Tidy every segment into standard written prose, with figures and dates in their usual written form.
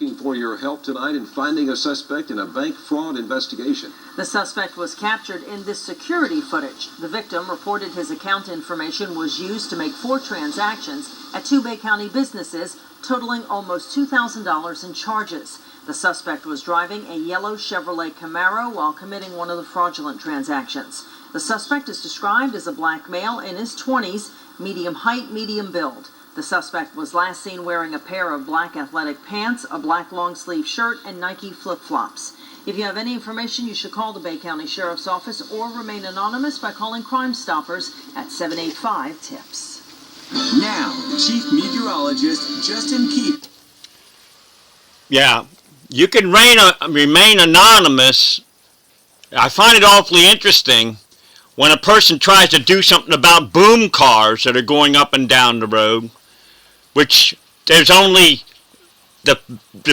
asking for your help tonight in finding a suspect in a bank fraud investigation. The suspect was captured in this security footage. The victim reported his account information was used to make 4 transactions at 2 Bay County businesses, totaling almost $2,000 in charges. The suspect was driving a yellow Chevrolet Camaro while committing one of the fraudulent transactions. The suspect is described as a black male in his 20s, medium height, medium build. The suspect was last seen wearing a pair of black athletic pants, a black long-sleeve shirt, and Nike flip-flops. If you have any information, you should call the Bay County Sheriff's Office or remain anonymous by calling Crime Stoppers at 785-TIPS. Now, Chief Meteorologist Justin Keith. Yeah, you can remain anonymous. I find it awfully interesting when a person tries to do something about boom cars that are going up and down the road, which there's only the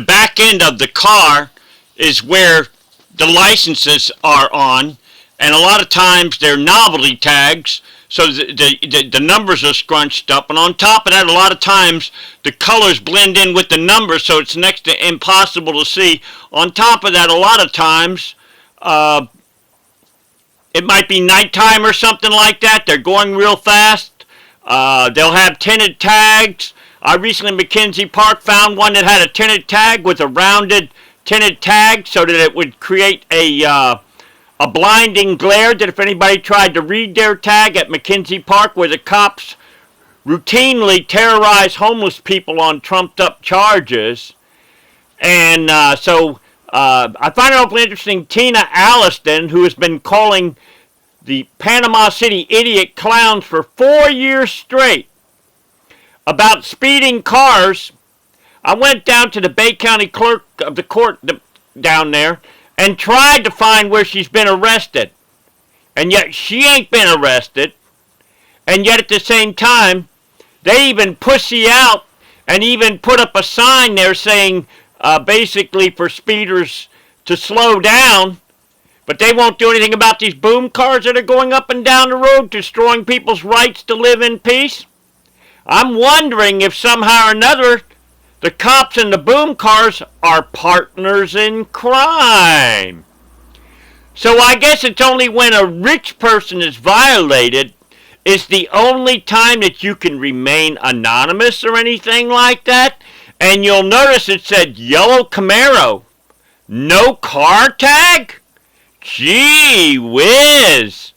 back end of the car is where the licenses are on, and a lot of times they're novelty tags, so the numbers are scrunched up, and on top of that, a lot of times the colors blend in with the numbers, so it's next to impossible to see. On top of that, a lot of times it might be nighttime or something like that. They're going real fast. They'll have tinted tags. I recently in McKenzie Park found one that had a tinted tag with a rounded tinted tag so that it would create a blinding glare that if anybody tried to read their tag at McKenzie Park, where the cops routinely terrorize homeless people on trumped-up charges. And so I find it awfully interesting, Tina Alliston, who has been calling the Panama City idiot clowns for 4 years straight about speeding cars. I went down to the Bay County clerk of the court down there and tried to find where she's been arrested. And yet she ain't been arrested. And yet at the same time, they even pussy out and even put up a sign there saying basically for speeders to slow down. But they won't do anything about these boom cars that are going up and down the road, destroying people's rights to live in peace. I'm wondering if somehow or another the cops and the boom cars are partners in crime. So I guess it's only when a rich person is violated is the only time that you can remain anonymous or anything like that. And you'll notice it said yellow Camaro. No car tag? Gee whiz.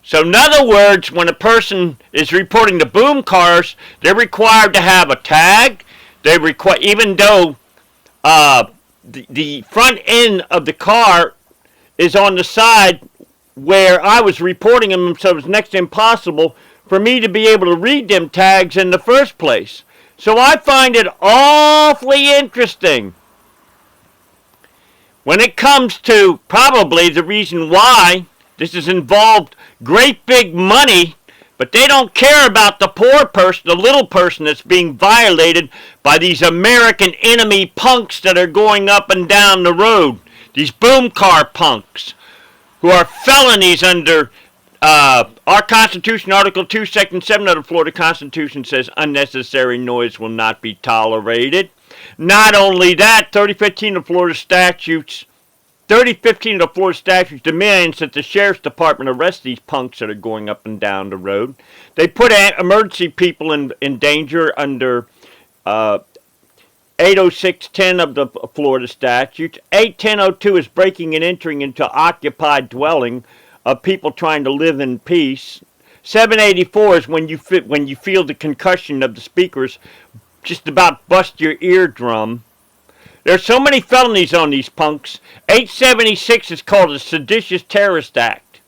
So in other words, when a person is reporting the boom cars, they're required to have a tag. They require, even though the front end of the car is on the side where I was reporting them, so it was next to impossible for me to be able to read them tags in the first place. So I find it awfully interesting when it comes to probably the reason why this has involved great big money, but they don't care about the poor person, the little person that's being violated by these American enemy punks that are going up and down the road. These boom car punks who are felonies under our Constitution, Article 2, Section 7 of the Florida Constitution says unnecessary noise will not be tolerated. Not only that, 3015 of Florida statutes, 3015 of the Florida statutes demands that the Sheriff's Department arrest these punks that are going up and down the road. They put emergency people in danger under 80610 of the Florida statutes. 8102 is breaking and entering into occupied dwelling of people trying to live in peace. 784 is when you feel the concussion of the speakers just about bust your eardrum. There's so many felonies on these punks. 876 is called a seditious terrorist act.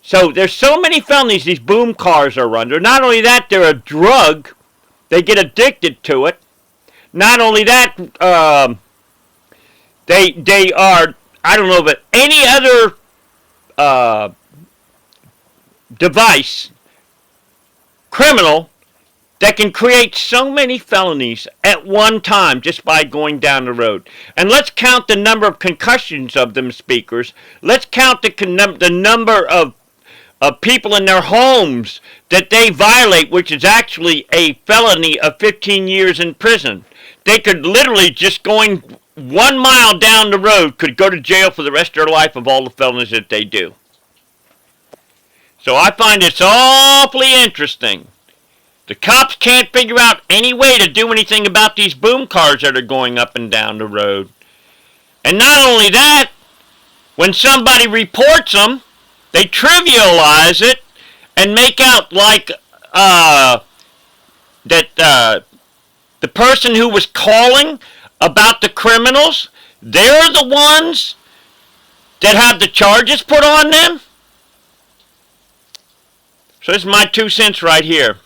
So there's so many felonies these boom cars are under. Not only that, they're a drug. They get addicted to it. Not only that, they are, I don't know, but any other device, criminal, that can create so many felonies at one time just by going down the road. And let's count the number of concussions of them speakers. Let's count the number of people in their homes that they violate, which is actually a felony of 15 years in prison. they could literally just going 1 mile down the road could go to jail for the rest of their life of all the felonies that they do. So I find it's awfully interesting. The cops can't figure out any way to do anything about these boom cars that are going up and down the road. And not only that, when somebody reports them, they trivialize it and make out like that the person who was calling about the criminals, they're the ones that have the charges put on them. So this is my 2 cents right here.